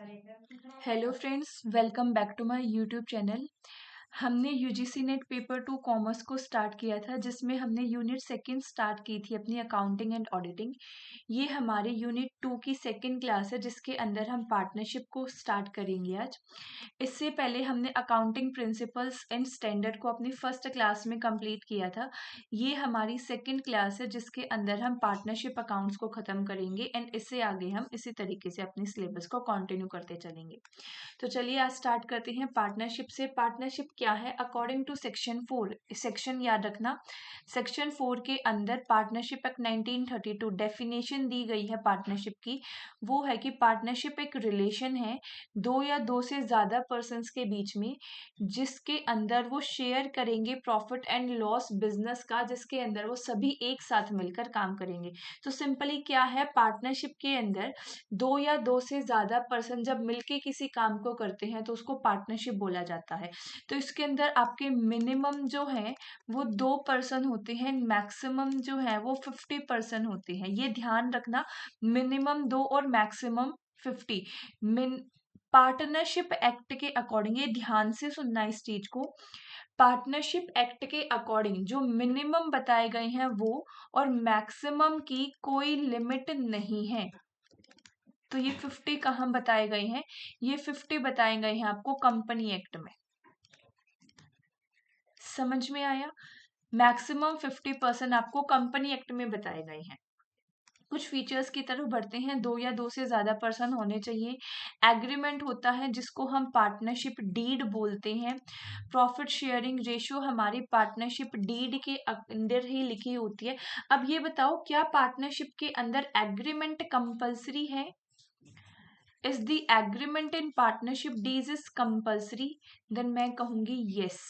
Hello friends, welcome back to my YouTube channel. हमने UGC NET paper 2 commerce को start किया था, जिसमें हमने यूनिट सेकंड स्टार्ट की थी अपनी अकाउंटिंग एंड ऑडिटिंग। ये हमारे यूनिट 2 की सेकंड क्लास है, जिसके अंदर हम पार्टनरशिप को स्टार्ट करेंगे आज। इससे पहले हमने अकाउंटिंग प्रिंसिपल्स एंड स्टैंडर्ड को अपनी फर्स्ट क्लास में कंप्लीट किया था। ये हमारी सेकंड क्लास है, जिसके अंदर हम पार्टनरशिप अकाउंट्स को ख़त्म करेंगे एंड इससे आगे हम इसी तरीके से अपनी सिलेबस को कंटिन्यू करते चलेंगे। तो चलिए आज स्टार्ट करते हैं पार्टनरशिप से। पार्टनरशिप क्या है? अकॉर्डिंग टू सेक्शन 4, सेक्शन याद रखना, सेक्शन 4 के अंदर पार्टनरशिप एक्ट 1932 डेफिनेशन दी गई है पार्टनरशिप की। वो है कि पार्टनरशिप एक रिलेशन है दो या दो से ज़्यादा पर्सन्स के बीच में, जिसके अंदर वो शेयर करेंगे प्रॉफिट एंड लॉस बिजनेस का, जिसके अंदर वो सभी एक साथ मिलकर काम करेंगे। तो सिंपली क्या है, पार्टनरशिप के अंदर दो या दो से ज़्यादा पर्सन जब मिलके किसी काम को करते हैं तो उसको पार्टनरशिप बोला जाता है। तो इसके अंदर आपके मिनिमम जो है वो 2 पर्सन होते हैं, मैक्सिमम जो है वो 50 पर्सन होते हैं। ये ध्यान रखना, मिनिमम 2 और मैक्सिमम 50। मिन पार्टनरशिप एक्ट के अकॉर्डिंग, ये ध्यान से सुनना इस चीज को, पार्टनरशिप एक्ट के अकॉर्डिंग जो मिनिमम बताए गए हैं वो, और मैक्सिमम की कोई लिमिट नहीं है। तो ये 50 कहाँ बताए गए हैं? ये 50 बताए गए हैं आपको कंपनी एक्ट में। समझ में आया? मैक्सिमम 50% आपको कंपनी एक्ट में बताए गए हैं। कुछ फीचर्स की तरफ बढ़ते हैं। दो या दो से ज्यादा पर्सन होने चाहिए। एग्रीमेंट होता है जिसको हम पार्टनरशिप डीड बोलते हैं। प्रॉफिट शेयरिंग रेशियो हमारी पार्टनरशिप डीड के अंदर ही लिखी होती है। अब ये बताओ, क्या पार्टनरशिप के अंदर एग्रीमेंट कंपलसरी है? Is the agreement in partnership deeds is compulsory? Then मैं कहूंगी yes,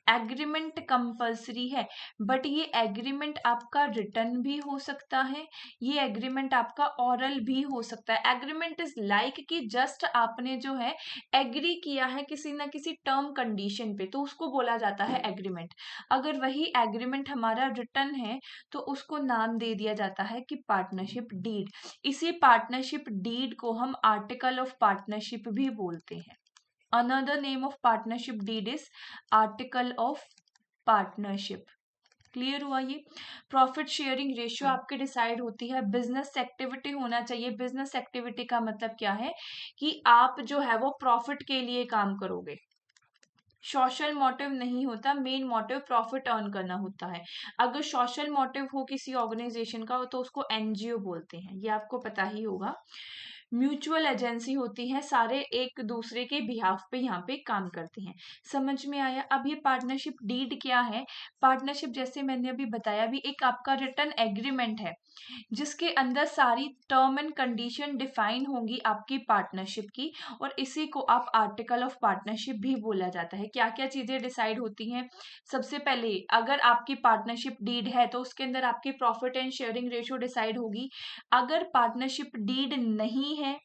एग्रीमेंट कंपलसरी है। बट ये एग्रीमेंट आपका रिटर्न भी हो सकता है, ये एग्रीमेंट आपका ऑरल भी हो सकता है। एग्रीमेंट इज लाइक कि जस्ट आपने जो है एग्री किया है किसी ना किसी टर्म कंडीशन पे, तो उसको बोला जाता है एग्रीमेंट। अगर वही एग्रीमेंट हमारा रिटर्न है तो उसको नाम दे दिया जाता है कि पार्टनरशिप डीड। इसी पार्टनरशिप डीड को हम आर्टिकल ऑफ पार्टनरशिप भी बोलते हैं। Another name of partnership deed is article of partnership. Clear हुआ? ये प्रॉफिट शेयरिंग रेशियो आपके डिसाइड होती है। बिजनेस एक्टिविटी होना चाहिए। बिजनेस एक्टिविटी का मतलब क्या है कि आप जो है वो प्रॉफिट के लिए काम करोगे। सोशल मोटिव नहीं होता, मेन मोटिव प्रॉफिट अर्न करना होता है। अगर सोशल मोटिव हो किसी ऑर्गेनाइजेशन का तो उसको एनजीओ बोलते हैं, ये आपको पता ही होगा। म्यूचुअल एजेंसी होती है, सारे एक दूसरे के बिहाफ पे यहाँ पे काम करते हैं। समझ में आया? अब ये पार्टनरशिप डीड क्या है? पार्टनरशिप जैसे मैंने अभी बताया भी एक आपका रिटर्न एग्रीमेंट है, जिसके अंदर सारी टर्म एंड कंडीशन डिफाइन होंगी आपकी पार्टनरशिप की, और इसी को आप आर्टिकल ऑफ पार्टनरशिप भी बोला जाता है। क्या क्या चीजें डिसाइड होती हैं? सबसे पहले, अगर आपकी पार्टनरशिप डीड है तो उसके अंदर आपकी profit and sharing ratio decide होगी। अगर पार्टनरशिप डीड नहीं है,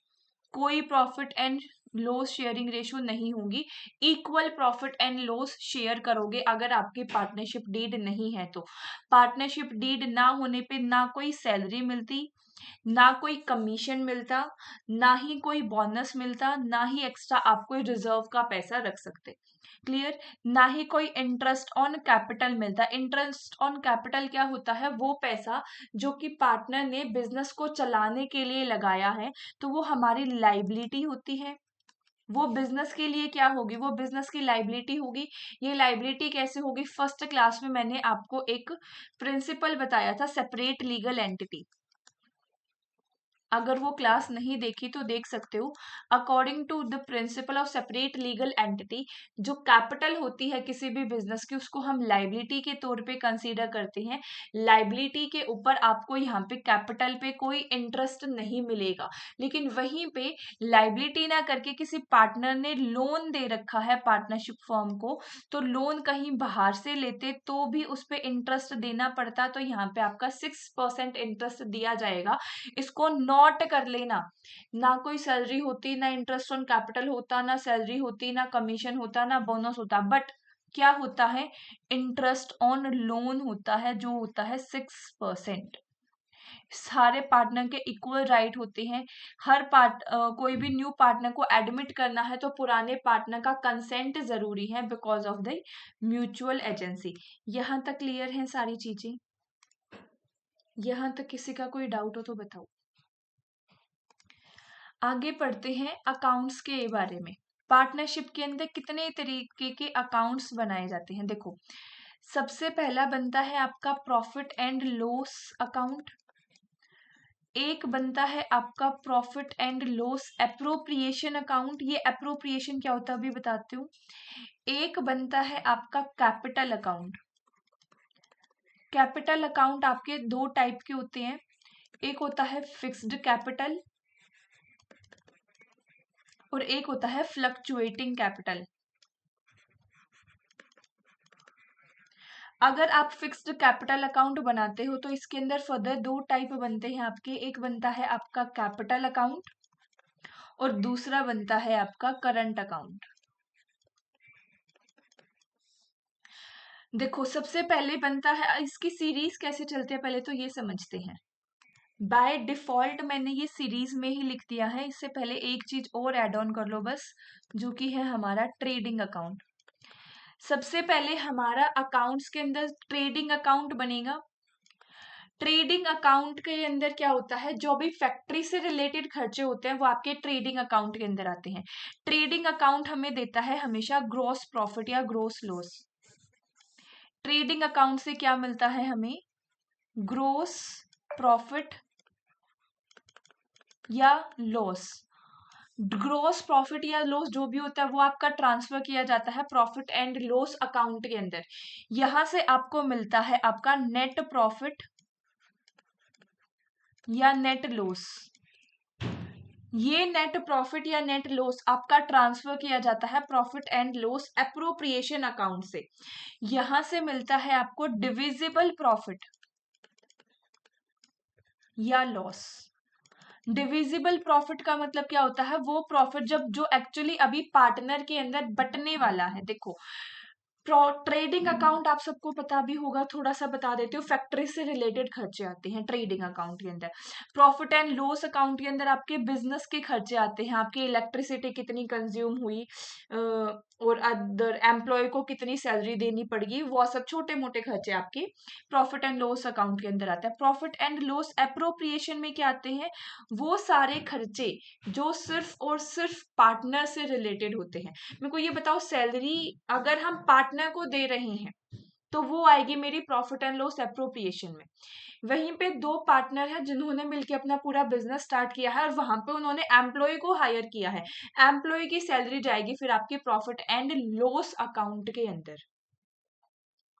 कोई profit and loss sharing ratio नहीं होगी। Equal profit and loss share करोगे अगर आपकी पार्टनरशिप डीड नहीं है तो। पार्टनरशिप डीड ना होने पे ना कोई सैलरी मिलती, ना कोई कमीशन मिलता, ना ही कोई बोनस मिलता, ना ही एक्स्ट्रा आप कोई रिजर्व का पैसा रख सकते। क्लियर? ना ही कोई इंटरेस्ट ऑन कैपिटल मिलता। इंटरेस्ट ऑन कैपिटल क्या होता है? वो पैसा जो कि पार्टनर ने बिजनेस को चलाने के लिए लगाया है, तो वो हमारी लाइबिलिटी होती है। वो बिजनेस के लिए क्या होगी? वो बिजनेस की लाइबिलिटी होगी। ये लाइबिलिटी कैसे होगी? फर्स्ट क्लास में मैंने आपको एक प्रिंसिपल बताया था, सेपरेट लीगल एंटिटी। अगर वो क्लास नहीं देखी तो देख सकते हो। According to the principle of separate legal entity, जो कैपिटल होती है किसी भी बिजनेस की, उसको हम लाइबिलिटी के तौर पे कंसीडर करते हैं। लाइबिलिटी के ऊपर आपको यहाँ पे कैपिटल पे कोई इंटरेस्ट नहीं मिलेगा। लेकिन वहीं पे लाइबिलिटी ना करके किसी पार्टनर ने लोन दे रखा है पार्टनरशिप फर्म को, तो लोन कहीं बाहर से लेते तो भी उस पर इंटरेस्ट देना पड़ता, तो यहाँ पे आपका 6% इंटरेस्ट दिया जाएगा। इसको नोट कर लेना। ना कोई सैलरी होती, ना इंटरेस्ट ऑन कैपिटल होता, ना सैलरी होती, ना कमीशन होता, ना बोनस होता, बट क्या होता है? इंटरेस्ट ऑन लोन होता है, जो होता है 6%। सारे पार्टनर के इक्वल राइट होते हैं। हर कोई भी न्यू पार्टनर को एडमिट करना है तो पुराने पार्टनर का कंसेंट जरूरी है because of the mutual agency. यहाँ तक क्लियर है सारी चीजें? यहाँ तक किसी का कोई डाउट हो तो बताओ। आगे पढ़ते हैं अकाउंट्स के बारे में। पार्टनरशिप के अंदर कितने तरीके के अकाउंट्स बनाए जाते हैं? देखो, सबसे पहला बनता है आपका प्रॉफिट एंड लॉस अकाउंट। एक बनता है आपका profit and loss appropriation account. ये एप्रोप्रिएशन क्या होता है अभी बताती हूँ। एक बनता है आपका कैपिटल अकाउंट। कैपिटल अकाउंट आपके दो टाइप के होते हैं। एक होता है फिक्स्ड कैपिटल और एक होता है फ्लक्चुएटिंग कैपिटल। अगर आप फिक्स्ड कैपिटल अकाउंट बनाते हो तो इसके अंदर फर्दर दो टाइप बनते हैं आपके। एक बनता है आपका कैपिटल अकाउंट और दूसरा बनता है आपका करंट अकाउंट। देखो, सबसे पहले बनता है, इसकी सीरीज कैसे चलते हैं पहले तो ये समझते हैं। बाय डिफॉल्ट मैंने ये सीरीज में ही लिख दिया है। इससे पहले एक चीज और ऐड ऑन कर लो बस, जो कि है हमारा ट्रेडिंग अकाउंट। सबसे पहले हमारा अकाउंट्स के अंदर ट्रेडिंग अकाउंट बनेगा। ट्रेडिंग अकाउंट के अंदर क्या होता है, जो भी फैक्ट्री से रिलेटेड खर्चे होते हैं वो आपके ट्रेडिंग अकाउंट के अंदर आते हैं। ट्रेडिंग अकाउंट हमें देता है हमेशा ग्रॉस प्रॉफिट या ग्रॉस लॉस। ट्रेडिंग अकाउंट से क्या मिलता है हमें? ग्रॉस प्रॉफिट या लॉस। ग्रॉस प्रॉफिट या लॉस जो भी होता है वो आपका ट्रांसफर किया जाता है प्रॉफिट एंड लॉस अकाउंट के अंदर। यहां से आपको मिलता है आपका नेट प्रॉफिट या नेट लॉस। ये नेट प्रॉफिट या नेट लॉस आपका ट्रांसफर किया जाता है profit and loss appropriation account से। यहां से मिलता है आपको डिविजिबल प्रॉफिट या लॉस। डिविजिबल प्रॉफिट का मतलब क्या होता है? वो प्रॉफिट जब जो एक्चुअली अभी पार्टनर के अंदर बटने वाला है। देखो, ट्रेडिंग अकाउंट आप सबको पता भी होगा, थोड़ा सा बता देती हूँ। फैक्ट्री से रिलेटेड खर्चे आते हैं ट्रेडिंग अकाउंट के अंदर। प्रॉफिट एंड लॉस अकाउंट के अंदर आपके बिजनेस के खर्चे आते हैं। आपकी इलेक्ट्रिसिटी कितनी कंज्यूम हुई और अदर एम्प्लॉय को कितनी सैलरी देनी पड़ेगी, वो सब छोटे मोटे खर्चे आपके प्रॉफिट एंड लॉस अकाउंट के अंदर आते हैं। प्रॉफिट एंड लॉस एप्रोप्रिएशन में क्या आते हैं? वो सारे खर्चे जो सिर्फ और सिर्फ पार्टनर से रिलेटेड होते हैं। मेरे को ये बताओ, सैलरी अगर हम पार्टनर को दे रहे हैं तो वो आएगी मेरी प्रॉफिट एंड लॉस एप्रोप्रिएशन में। वहीं पे दो पार्टनर है जिन्होंने मिलकर अपना पूरा बिजनेस स्टार्ट किया है और वहां पे उन्होंने एम्प्लॉय को हायर किया है। एम्प्लॉय की सैलरी जाएगी फिर आपके प्रॉफिट एंड लॉस अकाउंट के अंदर।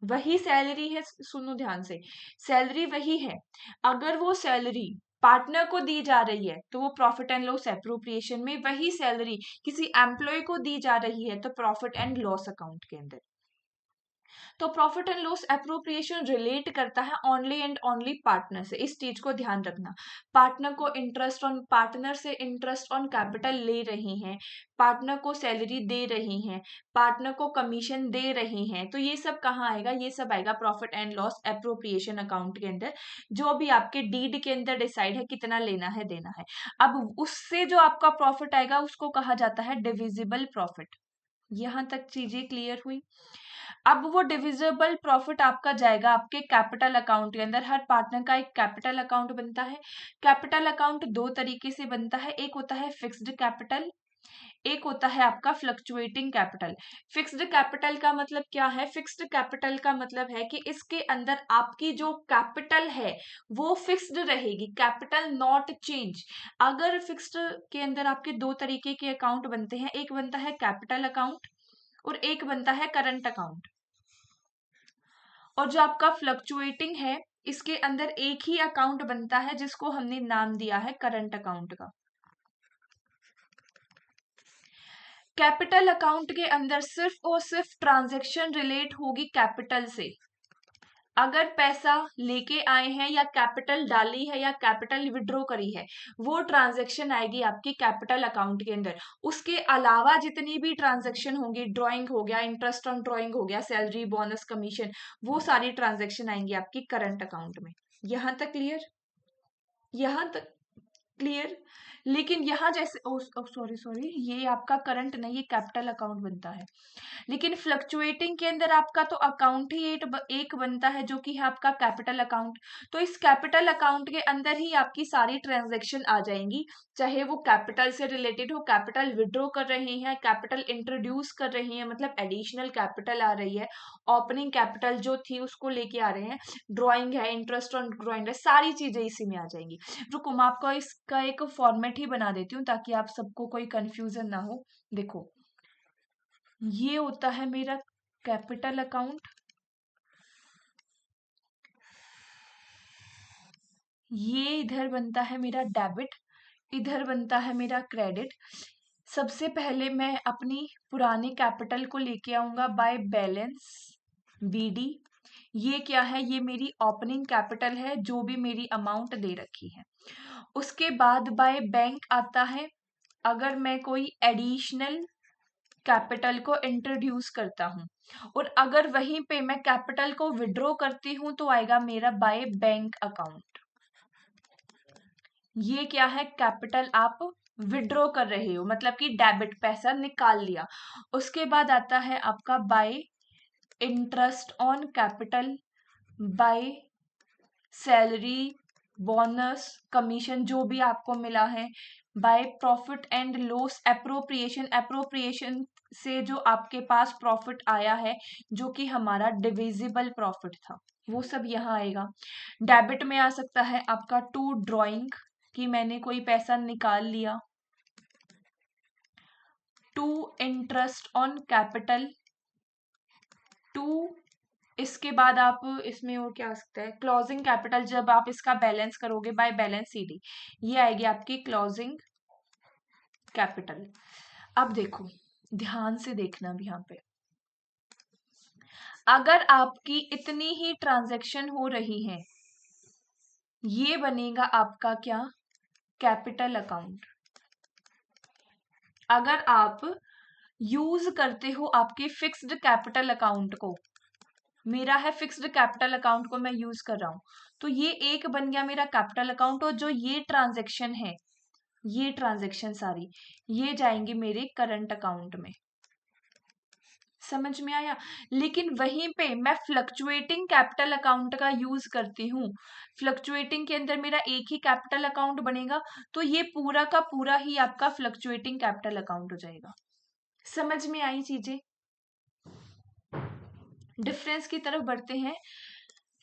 वही सैलरी है, सुनो ध्यान से, सैलरी वही है। अगर वो सैलरी पार्टनर को दी जा रही है तो वो प्रॉफिट एंड लॉस एप्रोप्रिएशन में, वही सैलरी किसी एम्प्लॉय को दी जा रही है तो प्रॉफिट एंड लॉस अकाउंट के अंदर। तो profit and loss appropriation relate करता है ओनली एंड ओनली पार्टनर से। इस चीज को ध्यान रखना। पार्टनर से इंटरेस्ट ऑन कैपिटल ले रही हैं, पार्टनर को सैलरी दे रही हैं, पार्टनर को कमीशन दे रही हैं, तो ये सब कहाँ आएगा? ये सब आएगा profit and loss appropriation account के अंदर, जो भी आपके डीड के अंदर डिसाइड है कितना लेना है देना है। अब उससे जो आपका प्रॉफिट आएगा उसको कहा जाता है डिविजिबल प्रॉफिट। यहां तक चीजें क्लियर हुई? अब वो डिविजिबल प्रॉफिट आपका जाएगा आपके कैपिटल अकाउंट के अंदर। हर पार्टनर का एक कैपिटल अकाउंट बनता है। कैपिटल अकाउंट दो तरीके से बनता है, एक होता है फिक्स्ड कैपिटल, एक होता है आपका फ्लक्चुएटिंग कैपिटल। फिक्स्ड कैपिटल का मतलब क्या है? फिक्स्ड कैपिटल का मतलब है कि इसके अंदर आपकी जो कैपिटल है वो फिक्स्ड रहेगी, कैपिटल नॉट चेंज। अगर फिक्स्ड के अंदर आपके दो तरीके के अकाउंट बनते हैं, एक बनता है कैपिटल अकाउंट और एक बनता है करंट अकाउंट। और जो आपका फ्लक्चुएटिंग है, इसके अंदर एक ही अकाउंट बनता है जिसको हमने नाम दिया है करंट अकाउंट का। कैपिटल अकाउंट के अंदर सिर्फ और सिर्फ ट्रांजैक्शन रिलेट होगी कैपिटल से। अगर पैसा लेके आए हैं या कैपिटल डाली है या कैपिटल विड्रॉ करी है, वो ट्रांजैक्शन आएगी आपकी कैपिटल अकाउंट के अंदर। उसके अलावा जितनी भी ट्रांजैक्शन होंगी, ड्राइंग हो गया, इंटरेस्ट ऑन ड्राइंग हो गया, सैलरी बोनस कमीशन, वो सारी ट्रांजैक्शन आएंगी आपकी करंट अकाउंट में। यहां तक क्लियर? यहाँ तक क्लियर। लेकिन यहाँ जैसे सॉरी ये आपका करंट नहीं, ये कैपिटल अकाउंट बनता है। लेकिन फ्लक्चुएटिंग के अंदर आपका तो अकाउंट ही एक बनता है जो कि है आपका कैपिटल अकाउंट। तो इस कैपिटल अकाउंट के अंदर ही आपकी सारी ट्रांजैक्शन आ जाएंगी, चाहे वो कैपिटल से रिलेटेड हो, कैपिटल विड्रॉ कर रहे हैं, कैपिटल इंट्रोड्यूस कर रहे हैं मतलब एडिशनल कैपिटल आ रही है, ओपनिंग कैपिटल जो थी उसको लेके आ रहे हैं, ड्रॉइंग है, इंटरेस्ट ऑन ड्रॉइंग है, सारी चीजें इसी में आ जाएंगी। रुको मैं आपको इसका एक फॉर्मेट ही बना देती हूँ ताकि आप सबको कोई कंफ्यूजन ना हो। देखो ये होता है मेरा कैपिटल अकाउंट, ये इधर बनता है मेरा डेबिट, इधर बनता है मेरा क्रेडिट। सबसे पहले मैं अपनी पुरानी कैपिटल को लेके आऊंगा बाय बैलेंस बीडी। ये क्या है, ये मेरी ओपनिंग कैपिटल है जो भी मेरी अमाउंट दे रखी है। उसके बाद बाय बैंक आता है, अगर मैं कोई एडिशनल कैपिटल को इंट्रोड्यूस करता हूं और अगर वहीं पे मैं कैपिटल को विड्रॉ करती हूं तो आएगा मेरा बाय बैंक अकाउंट। ये क्या है, कैपिटल आप विड्रॉ कर रहे हो मतलब कि डेबिट पैसा निकाल लिया। उसके बाद आता है आपका bye interest on capital, by salary, bonus, commission जो भी आपको मिला है, by profit and loss appropriation, appropriation से जो आपके पास प्रॉफिट आया है जो कि हमारा डिविजिबल प्रॉफिट था वो सब यहाँ आएगा। डेबिट में आ सकता है आपका टू ड्रॉइंग कि मैंने कोई पैसा निकाल लिया, to interest on capital, to इसके बाद आप इसमें और क्या आ सकता है, क्लोजिंग कैपिटल जब आप इसका बैलेंस करोगे बाय बैलेंस सीडी, ये आएगी आपकी क्लोजिंग कैपिटल। अब देखो ध्यान से देखना भी यहाँ पे, अगर आपकी इतनी ही ट्रांजैक्शन हो रही है ये बनेगा आपका क्या, कैपिटल अकाउंट। अगर आप यूज करते हो आपके फिक्स्ड कैपिटल अकाउंट को, मेरा है फिक्स्ड कैपिटल अकाउंट को मैं यूज कर रहा हूं, तो ये एक बन गया मेरा कैपिटल अकाउंट और जो ये ट्रांजैक्शन है, ये ट्रांजैक्शन सारी ये जाएंगे मेरे करंट अकाउंट में। समझ में आया। लेकिन वहीं पे मैं फ्लक्चुएटिंग कैपिटल अकाउंट का यूज करती हूँ, फ्लक्चुएटिंग के अंदर मेरा एक ही कैपिटल अकाउंट बनेगा तो ये पूरा का पूरा ही आपका फ्लक्चुएटिंग कैपिटल अकाउंट हो जाएगा। समझ में आई चीजें। डिफरेंस की तरफ बढ़ते हैं।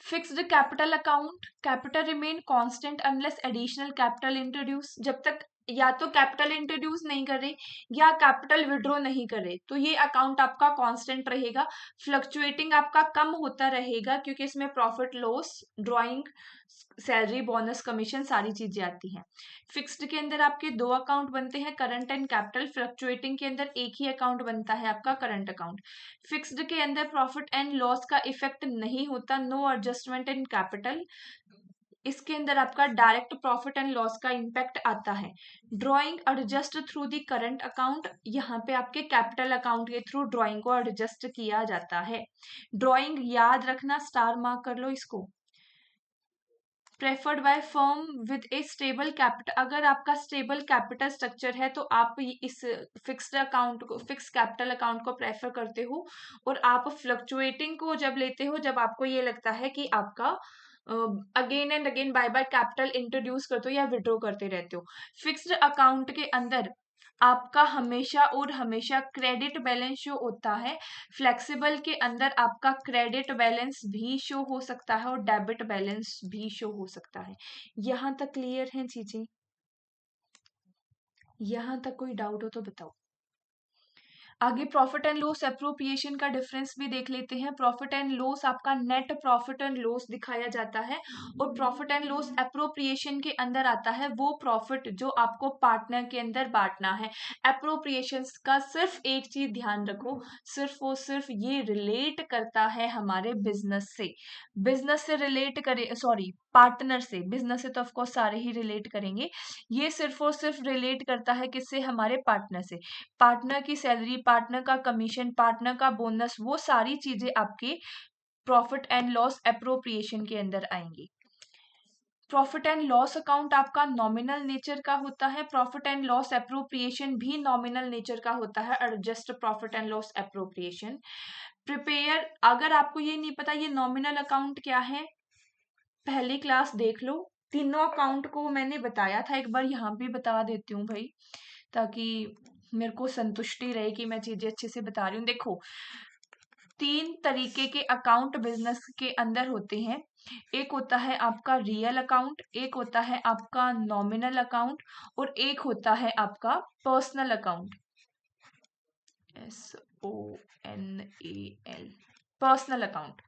Fixed capital account, capital remain constant unless additional capital introduce, जब तक या तो कैपिटल इंट्रोड्यूस नहीं कर रहे या कैपिटल विड्रॉ नहीं कर रहे तो ये अकाउंट आपका कांस्टेंट रहेगा। फ्लक्चुएटिंग आपका कम होता रहेगा क्योंकि इसमें profit loss, drawing, salary, bonus, commission सारी चीजें आती हैं। फिक्स्ड के अंदर आपके दो अकाउंट बनते हैं, करंट एंड कैपिटल। फ्लक्चुएटिंग के अंदर एक ही अकाउंट बनता है आपका करंट अकाउंट। फिक्स्ड के अंदर प्रॉफिट एंड लॉस का इफेक्ट नहीं होता, नो एडजस्टमेंट इन कैपिटल। इसके अंदर आपका डायरेक्ट प्रॉफिट एंड लॉस का इम्पैक्ट आता है। Drawing adjust through the current account, यहाँ पे आपके कैपिटल अकाउंट के थ्रू ड्रॉइंग को एडजस्ट किया जाता है। ड्रॉइंग याद रखना, स्टार मार्क कर लो इसको। Preferred by firm with A stable capital, अगर आपका स्टेबल कैपिटल स्ट्रक्चर है तो आप इस फिक्स्ड अकाउंट को, फिक्स कैपिटल अकाउंट को प्रेफर करते हो। और आप फ्लक्चुएटिंग को जब लेते हो जब आपको ये लगता है कि आपका again and again bye bye capital introduce करते हो या विड्रॉ करते रहते हो। फिक्स्ड अकाउंट के अंदर आपका हमेशा और हमेशा क्रेडिट बैलेंस शो होता है। फ्लेक्सिबल के अंदर आपका क्रेडिट बैलेंस भी शो हो सकता है और डेबिट बैलेंस भी शो हो सकता है। यहां तक क्लियर है चीजें? यहां तक कोई डाउट हो तो बताओ। आगे प्रॉफिट एंड लॉस एप्रोप्रिएशन का डिफरेंस भी देख लेते हैं। प्रॉफिट एंड लॉस आपका नेट प्रॉफिट एंड लॉस दिखाया जाता है और प्रॉफिट एंड लॉस एप्रोप्रिएशन के अंदर आता है वो प्रॉफिट जो आपको पार्टनर के अंदर बांटना है। एप्रोप्रिएशन का सिर्फ एक चीज ध्यान रखो, सिर्फ और सिर्फ ये रिलेट करता है हमारे बिजनेस से। बिजनेस से रिलेट करे, सॉरी पार्टनर से, बिजनेस से तो ऑफकोर्स सारे ही रिलेट करेंगे। ये सिर्फ और सिर्फ रिलेट करता है किससे, हमारे पार्टनर से। पार्टनर की सैलरी, पार्टनर का कमीशन, पार्टनर का बोनस, वो सारी चीजें आपके प्रॉफिट एंड लॉस एप्रोप्रिएशन के अंदर आएंगी। प्रॉफिट एंड लॉस अकाउंट आपका नॉमिनल नेचर का होता है, प्रॉफिट एंड लॉस एप्रोप्रिएशन भी नॉमिनल नेचर का होता है, adjust profit and loss appropriation. Prepare, अगर आपको ये नहीं पता ये नॉमिनल अकाउंट क्या है, पहली क्लास देख लो, तीनों अकाउंट को मैंने बताया था, एक बार यहाँ भी बता देती हूँ भाई, ताकि मेरे को संतुष्टि रहे कि मैं चीजें अच्छे से बता रही हूँ। देखो, 3 तरीके के अकाउंट बिजनेस के अंदर होते हैं। एक होता है आपका रियल अकाउंट, एक होता है आपका नॉमिनल अकाउंट, और एक होता है आपका personal account, SONAL, personal account.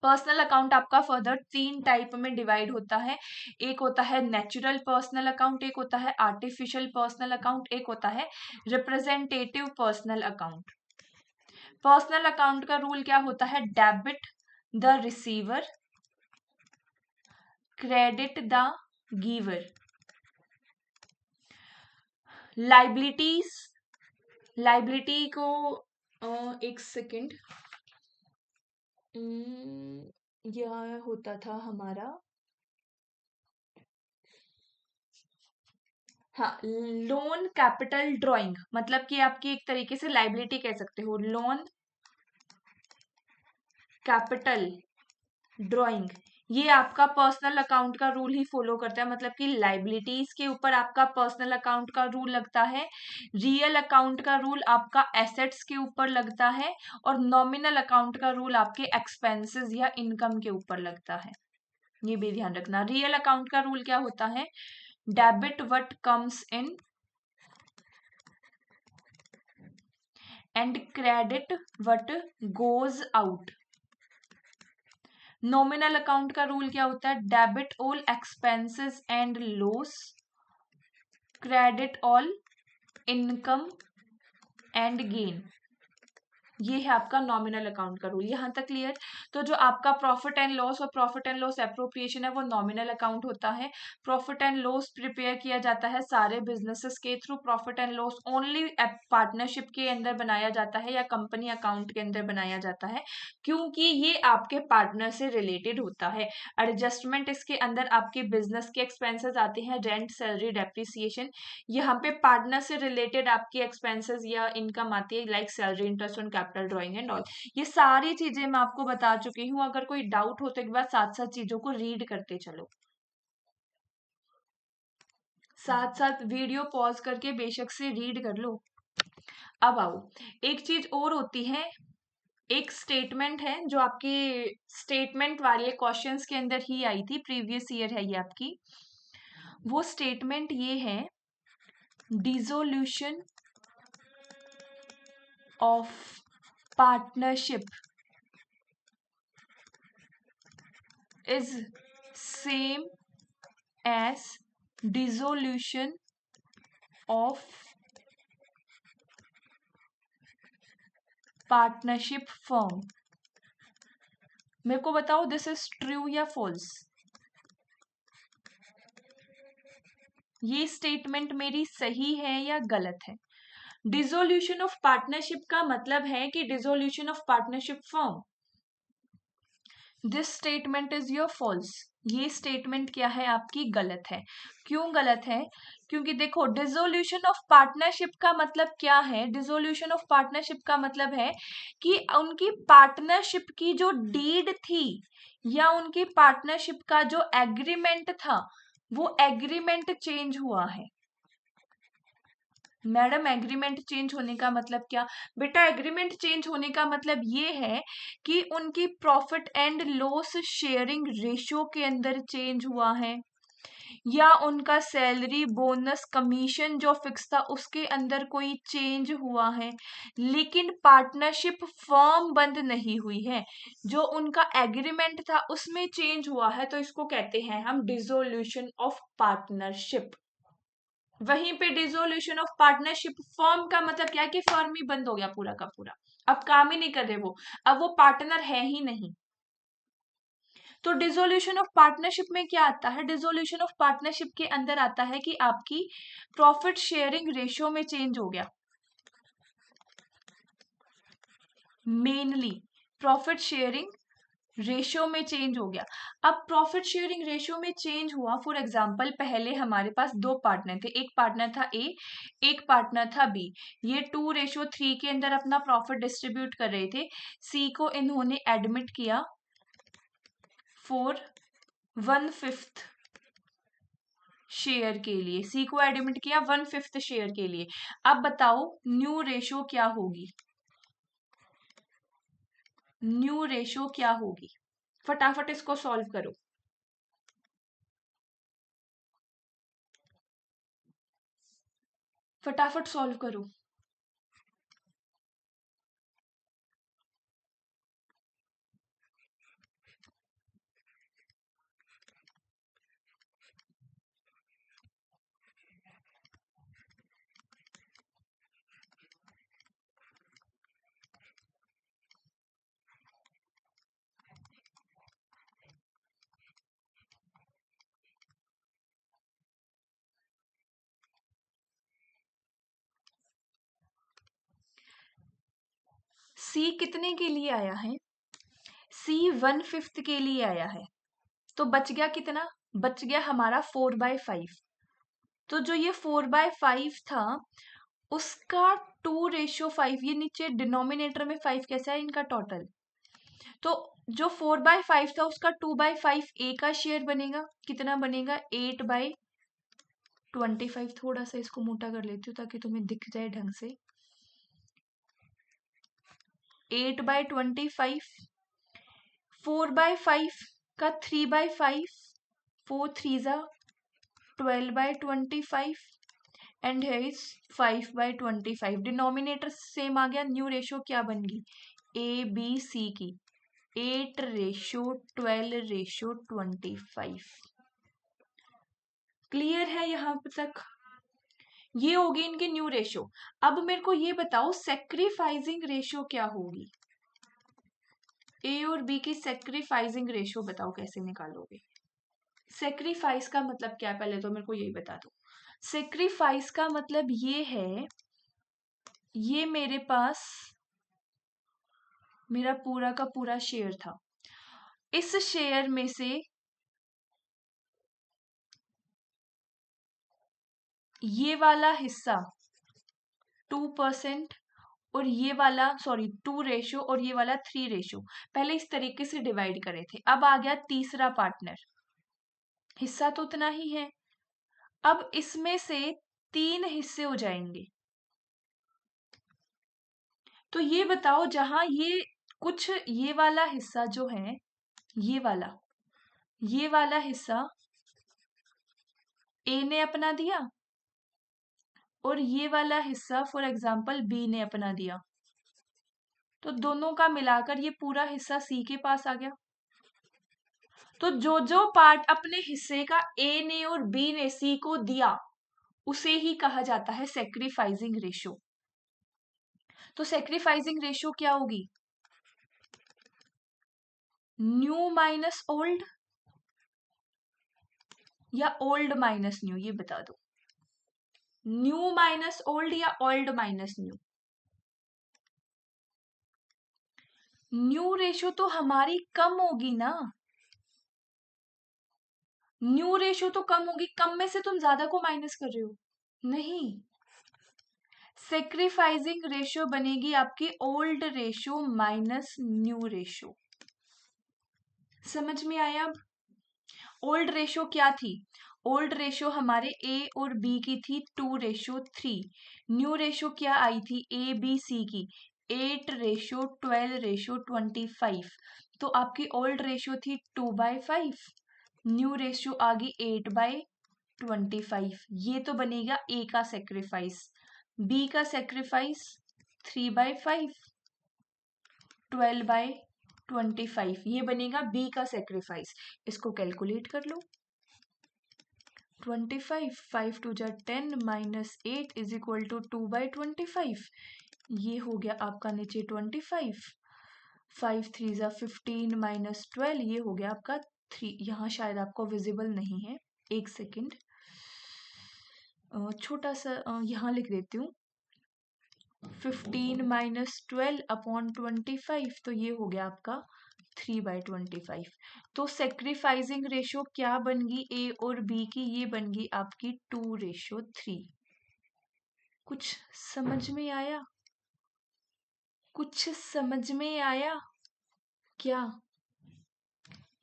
Personal account आपका फर्दर 3 टाइप में डिवाइड होता है। एक होता है नेचुरल पर्सनल अकाउंट, एक होता है आर्टिफिशियल पर्सनल अकाउंट, एक होता है representative personal account. Personal account का रूल क्या होता है, debit the receiver, credit the giver. Liabilities, liability को एक सेकेंड, यह होता था हमारा, हाँ, लोन कैपिटल ड्राइंग, मतलब कि आपकी एक तरीके से लाइबिलिटी कह सकते हो, लोन कैपिटल ड्राइंग, ये आपका पर्सनल अकाउंट का रूल ही फॉलो करता है, मतलब कि लाइबिलिटीज के ऊपर आपका पर्सनल अकाउंट का रूल लगता है, रियल अकाउंट का रूल आपका एसेट्स के ऊपर लगता है, और नॉमिनल अकाउंट का रूल आपके एक्सपेंसेस या इनकम के ऊपर लगता है। ये भी ध्यान रखना। रियल अकाउंट का रूल क्या होता है, debit what comes in and credit what goes out. Nominal account का रूल क्या होता है, debit all expenses and loss, credit all income and gain. ये है आपका नॉमिनल अकाउंट का रूल। यहाँ तक क्लियर। तो जो आपका प्रॉफिट एंड लॉस और प्रॉफिट एंड लॉस एप्रोप्रिएशन है वो नॉमिनल अकाउंट होता है। प्रॉफिट एंड लॉस प्रिपेयर किया जाता है सारे बिजनेसेस के through. Profit and loss only partnership के अंदर बनाया जाता है या कंपनी अकाउंट के अंदर बनाया जाता है, क्योंकि ये आपके पार्टनर से रिलेटेड होता है। एडजस्टमेंट इसके अंदर आपके बिजनेस के एक्सपेंसेस आते हैं, रेंट, सैलरी, डेप्रिसिएशन। यहाँ पे पार्टनर से रिलेटेड आपकी एक्सपेंसेस या इनकम आती है, like salary, interest on capital, drawing and all. ये सारी चीजें मैं आपको बता चुकी हूँ। अगर कोई डाउट हो तो एक बार साथ साथ चीजों को रीड करते चलो, साथ साथ वीडियो पॉज करके बेशक से रीड कर लो। अब आओ, एक चीज और होती है, एक स्टेटमेंट है जो आपकी स्टेटमेंट वाले क्वेश्चंस के अंदर ही आई थी, प्रीवियस ईयर है ये आपकी। वो स्टेटमेंट ये है, dissolution of partnership is same as dissolution of partnership firm। मेरे को बताओ दिस इज ट्रू या फॉल्स। ये स्टेटमेंट मेरी सही है या गलत है। डिसोल्यूशन ऑफ पार्टनरशिप का मतलब है कि dissolution of partnership firm. This statement is your false. ये स्टेटमेंट क्या है आपकी, गलत है। क्यों गलत है, क्योंकि देखो डिसोल्यूशन ऑफ पार्टनरशिप का मतलब क्या है, डिसोल्यूशन ऑफ पार्टनरशिप का मतलब है कि उनकी पार्टनरशिप की जो डीड थी या उनकी पार्टनरशिप का जो एग्रीमेंट था वो एग्रीमेंट चेंज हुआ है। मैडम एग्रीमेंट चेंज होने का मतलब क्या, बेटा एग्रीमेंट चेंज होने का मतलब ये है कि उनकी profit and loss sharing ratio के अंदर चेंज हुआ है, या उनका सैलरी, बोनस, कमीशन जो फिक्स था उसके अंदर कोई चेंज हुआ है, लेकिन पार्टनरशिप फर्म बंद नहीं हुई है। जो उनका एग्रीमेंट था उसमें चेंज हुआ है, तो इसको कहते हैं हम डिसोल्यूशन ऑफ पार्टनरशिप। वहीं पे डिसोल्यूशन ऑफ पार्टनरशिप फर्म का मतलब क्या है कि फर्म ही बंद हो गया पूरा का पूरा, अब काम ही नहीं कर रहे वो, अब वो पार्टनर है ही नहीं। तो डिसोल्यूशन ऑफ पार्टनरशिप में क्या आता है, डिसोल्यूशन ऑफ पार्टनरशिप के अंदर आता है कि आपकी प्रॉफिट शेयरिंग रेशियो में चेंज हो गया। मेनली प्रॉफिट शेयरिंग रेशियो में चेंज हो गया। अब प्रॉफिट शेयरिंग रेशियो में चेंज हुआ। फॉर एग्जांपल पहले हमारे पास दो पार्टनर थे, एक पार्टनर था ए, एक पार्टनर था बी। ये 2:3 के अंदर अपना प्रॉफिट डिस्ट्रीब्यूट कर रहे थे। सी को इन्होंने एडमिट किया फॉर 1/5 शेयर के लिए। सी को एडमिट किया 1/5 शेयर के लिए। अब बताओ न्यू रेशियो क्या होगी? न्यू रेशियो क्या होगी? फटाफट इसको सॉल्व करो। फटाफट सॉल्व करो। सी कितने के लिए आया है? सी 1/5 के लिए आया है। तो बच गया कितना? बच गया हमारा 4/5। तो जो ये 4/5 था उसका 2:5, ये नीचे डिनोमिनेटर में 5 कैसा है इनका टोटल। तो जो 4/5 था उसका 2/5 ए का शेयर बनेगा। कितना बनेगा? 8/25। थोड़ा सा इसको मोटा कर लेती हूँ ताकि तुम्हें दिख जाए ढंग से। 8/25, 4/5 का 3/5, 4 3 12/25 एंड है इज 5/25। डिनोमिनेटर सेम आ गया। न्यू रेशियो क्या बन गई? ए बी सी की 8:12:25। क्लियर है यहाँ तक? ये होगी इनकी न्यू रेशियो। अब मेरे को ये बताओ सेक्रीफाइसिंग रेशियो क्या होगी? ए और बी की सेक्रीफाइसिंग रेशियो बताओ कैसे निकालोगे? सेक्रीफाइस का मतलब क्या है पहले तो मेरे को यही बता दो। सेक्रीफाइस का मतलब ये है, ये मेरे पास मेरा पूरा का पूरा शेयर था। इस शेयर में से ये वाला हिस्सा 2% और ये वाला 2 रेशियो और ये वाला 3 रेशियो पहले इस तरीके से डिवाइड करे थे। अब आ गया तीसरा पार्टनर, हिस्सा तो उतना ही है। अब इसमें से 3 हिस्से हो जाएंगे। तो ये बताओ जहां ये कुछ ये वाला हिस्सा जो है, ये वाला हिस्सा ए ने अपना दिया और ये वाला हिस्सा फॉर एग्जांपल बी ने अपना दिया, तो दोनों का मिलाकर ये पूरा हिस्सा सी के पास आ गया। तो जो जो पार्ट अपने हिस्से का ए ने और बी ने सी को दिया उसे ही कहा जाता है सेक्रीफाइसिंग रेशियो। तो सेक्रीफाइसिंग रेशियो क्या होगी? न्यू माइनस ओल्ड या ओल्ड माइनस न्यू, ये बता दो। न्यू माइनस ओल्ड या old minus new? New ratio तो हमारी कम होगी ना। न्यू रेशियो तो कम होगी, कम में से तुम ज्यादा को माइनस कर रहे हो। नहीं, सेक्रीफाइसिंग रेशियो बनेगी आपकी old ratio minus new ratio. समझ में आया? अब ओल्ड रेशियो क्या थी? ओल्ड रेशियो हमारे ए और बी की थी 2:3। न्यू रेशियो क्या आई थी ए बी सी की? 8:12:25। तो आपकी ओल्ड रेशियो थी 2/5, न्यू रेशियो आ गई 8/25। ये तो बनेगा ए का सेक्रीफाइस। बी का सेक्रीफाइस 3/5, 12/25। ये बनेगा बी का सेक्रीफाइस। इसको कैलकुलेट कर लो। 25, 5 2 जा 10 माइनस 8 इज इक्वल टू 2/25। ये हो गया आपका नीचे 25, 5 3 जा 15 माइनस 12, ये हो गया आपका 3। यहाँ शायद आपको विजिबल नहीं है, एक सेकेंड, छोटा सा यहाँ लिख देती हूँ। 15 माइनस 12 अपॉन 25, तो ये हो गया आपका 3/25। तो सेक्रीफाइसिंग रेशो क्या बन गई ए और बी की? ये बन गई आपकी 2:3। कुछ समझ में आया? कुछ समझ में आया क्या?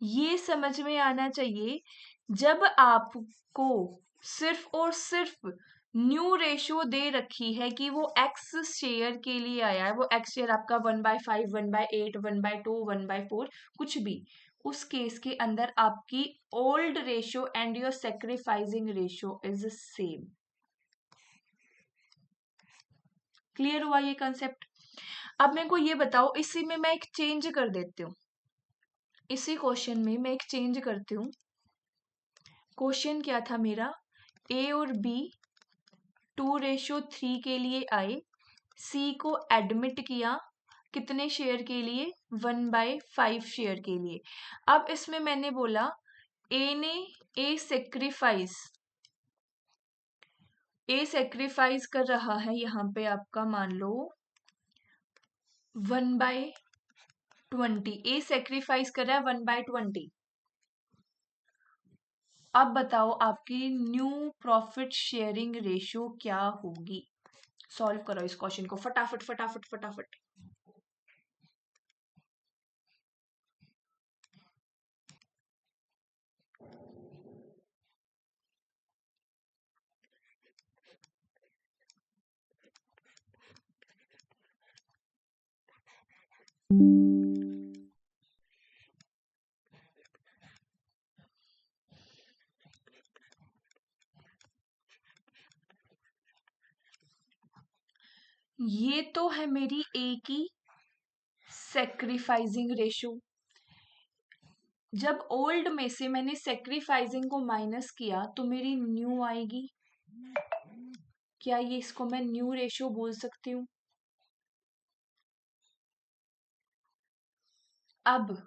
ये समझ में आना चाहिए, जब आपको सिर्फ और सिर्फ न्यू रेशो दे रखी है कि वो एक्स शेयर के लिए आया है, वो एक्स शेयर आपका 1/5, 1/8, 1/2, 1/4 कुछ भी, उस केस के अंदर आपकी old ratio and your sacrificing ratio is same. Clear हुआ ये कंसेप्ट? अब मेरे को ये बताओ, इसी में मैं एक चेंज कर देती हूँ, इसी क्वेश्चन में मैं एक चेंज करती हूँ। क्वेश्चन क्या था मेरा? ए और बी 2:3 के लिए आए, सी को एडमिट किया कितने शेयर के लिए? 1/5 शेयर के लिए। अब इसमें मैंने बोला ए सेक्रीफाइस कर रहा है, यहाँ पे आपका मान लो 1/20। ए सेक्रीफाइस कर रहा है 1/20। अब बताओ आपकी न्यू प्रॉफिट शेयरिंग रेशियो क्या होगी? सॉल्व करो इस क्वेश्चन को फटाफट फटाफट फटाफट। ये तो है मेरी ए की सेक्रीफाइसिंग रेशो। जब ओल्ड में से मैंने सेक्रीफाइसिंग को माइनस किया तो मेरी न्यू आएगी। क्या ये इसको मैं न्यू रेशो बोल सकती हूँ? अब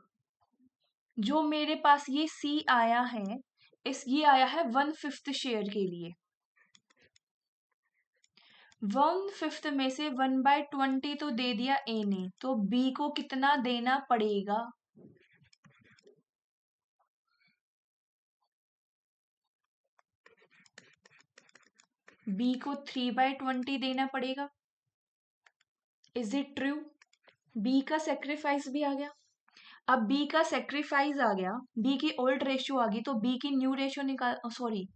जो मेरे पास ये सी आया है, ये आया है 1/5 शेयर के लिए। 1/5 में से 1/20 तो दे दिया ए ने, तो बी को कितना देना पड़ेगा? बी को 3/20 देना पड़ेगा। Is it true? बी का सेक्रीफाइस भी आ गया। अब बी का सेक्रीफाइस आ गया, बी की ओल्ड रेशियो आ गई, तो बी की न्यू रेशियो निकाल, सॉरी,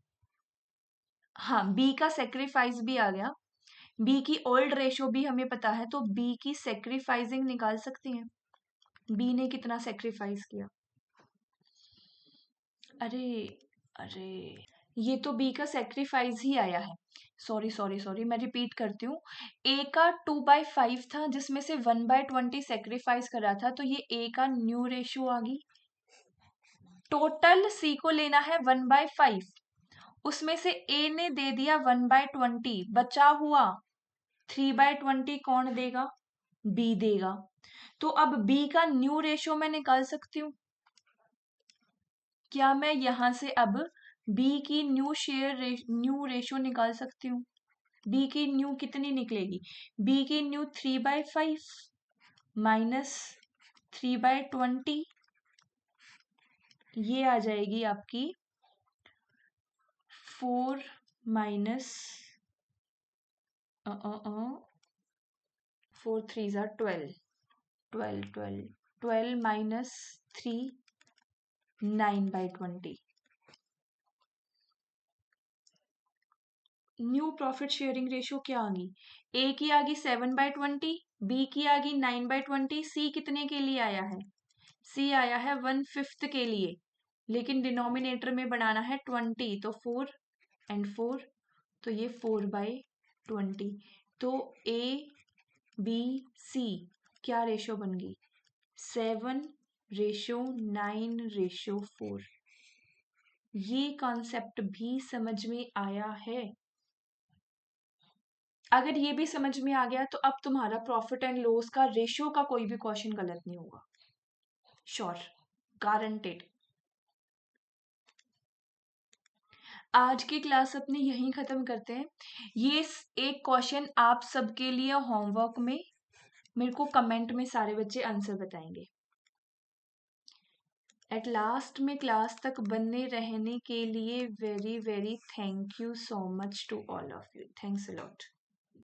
हाँ, बी का सेक्रीफाइस भी आ गया, बी की ओल्ड रेशियो भी हमें पता है, तो बी की सेक्रीफाइसिंग निकाल सकते हैं। बी ने कितना सेक्रीफाइस किया? अरे अरे, ये तो बी का सेक्रीफाइस ही आया है। सॉरी सॉरी सॉरी, मैं रिपीट करती हूँ। ए का 2/5 था, जिसमें से 1/20 सेक्रीफाइस कर रहा था, तो ये ए का न्यू रेशियो आ गई। टोटल सी को लेना है 1/5, उसमें से ए ने दे दिया 1/20, बचा हुआ 3/20 कौन देगा? बी देगा। तो अब बी का न्यू रेशियो मैं निकाल सकती हूँ। क्या मैं यहां से अब बी की न्यू रेशियो निकाल सकती हूँ? बी की न्यू कितनी निकलेगी? बी की न्यू 3/5 माइनस 3/20, ये आ जाएगी आपकी 4 minus 4 3 12, 12 minus 3, 9/20। New profit sharing ratio क्या आ गई? ए की आ गई 7/20, बी की आ गई 9/20, सी कितने के लिए आया है? सी आया है 1/5 के लिए, लेकिन डिनोमिनेटर में बनाना है 20, तो 4 एंड 4, तो ये 4/20। तो ए बी सी क्या रेशो बन गई? 7:9:4। ये कॉन्सेप्ट भी समझ में आया है? अगर ये भी समझ में आ गया तो अब तुम्हारा प्रॉफिट एंड लॉस का रेशियो का कोई भी क्वेश्चन गलत नहीं होगा। Sure, guaranteed. आज की क्लास अपनी यहीं खत्म करते हैं। ये एक क्वेश्चन आप सबके लिए होमवर्क में, मेरे को कमेंट में सारे बच्चे आंसर बताएंगे। एट लास्ट में क्लास तक बने रहने के लिए very very thank you so much to all of you. Thanks a lot.